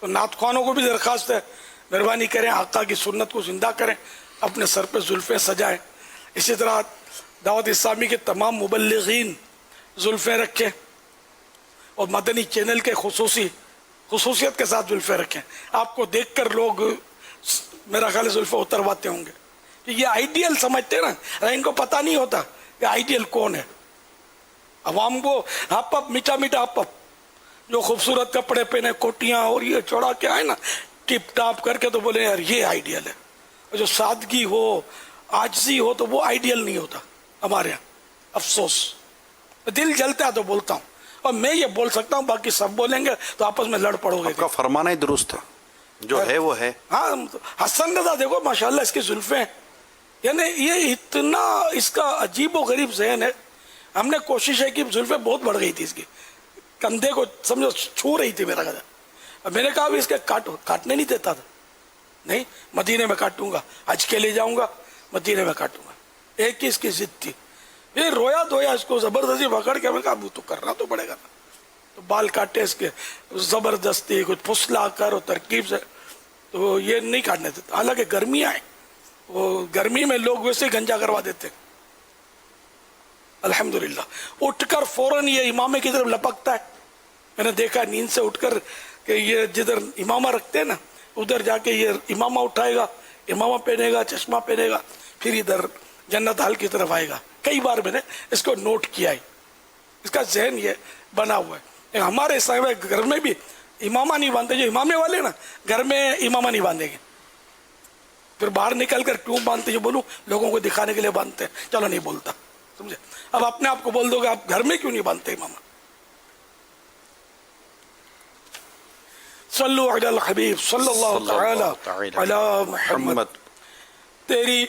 تو نعت خوانوں کو بھی درخواست ہے، مہربانی کریں آقا کی سنت کو زندہ کریں، اپنے سر پہ زلفیں سجائیں. اسی طرح دعوت اسلامی کے تمام مبلغین زلفیں رکھیں، اور مدنی چینل کے خصوصیت کے ساتھ زلفیں رکھیں. آپ کو دیکھ کر لوگ میرا خیال زلفیں اترواتے ہوں گے کہ یہ آئیڈیل سمجھتے ہیں نا، ان کو پتہ نہیں ہوتا کہ آئیڈیل کون ہے. عوام کو ہپ اپ میٹھا میٹھا ہپ اپ، جو خوبصورت کپڑے پہنے، کوٹیاں اور یہ چوڑا کے آئے نا ٹپ ٹاپ کر کے، تو بولے یار یہ آئیڈیل ہے. جو سادگی ہو، عاجزی ہو، تو وہ آئیڈیل نہیں ہوتا ہمارے یہاں. افسوس، دل جلتا ہے تو بولتا ہوں، اور میں یہ بول سکتا ہوں، باقی سب بولیں گے تو آپس میں لڑ پڑو گے. آپ کا فرمانا ہی درست ہے، جو ہے وہ ہے. ہاں، حسن رضا دیکھو ماشاءاللہ اس کی زلفیں، یعنی یہ اتنا اس کا عجیب و غریب ذہن ہے. ہم نے کوشش ہے کہ زلفیں بہت بڑھ گئی تھی اس کی، کندھے کو سمجھو چھو رہی تھی میرا گھر. میں نے کہا بھی اس کے کاٹنے نہیں دیتا تھا. نہیں، مدینے میں کاٹوں گا، حج کے لے جاؤں گا، مدینے میں کاٹوں گا. ایک ہی اس کی ضد تھی. یہ رویا دھویا اس کو زبردستی پکڑ کے، میں کہا ابو تو کرنا تو پڑے گا نا. تو بال کاٹے اس کے زبردستی، کچھ پھسلا کر اور ترکیب سے، تو یہ نہیں کاٹنے دیتا. حالانکہ گرمی آئے، وہ گرمی میں لوگ ویسے ہی گنجا کروا دیتے. الحمدللہ اٹھ کر فوراً یہ امامے کی طرف لپکتا ہے. میں نے دیکھا نیند سے اٹھ کر کہ یہ جدھر امامہ رکھتے ہیں نا، ادھر جا کے یہ امامہ اٹھائے گا، امامہ پہنے گا، چشمہ پہنے گا، پھر ادھر جنت حال کی طرف آئے گا. کئی بار میں نے اس کو نوٹ کیا ہے، اس کا ذہن یہ بنا ہوا ہے. ہمارے صاحب گھر میں بھی امامہ نہیں باندھتے. جو امامے والے نا گھر میں امامہ نہیں باندھیں گے، پھر باہر نکل کر کیوں باندھتے، جو بولوں لوگوں کو دکھانے کے لیے باندھتے ہیں. چلو نہیں بولتا، سمجھے. اب اپنے آپ کو بول دو گے آپ گھر میں کیوں نہیں باندھتے امامہ. صلو علی الحبیب صلی اللہ تعالی علی محمد. تیری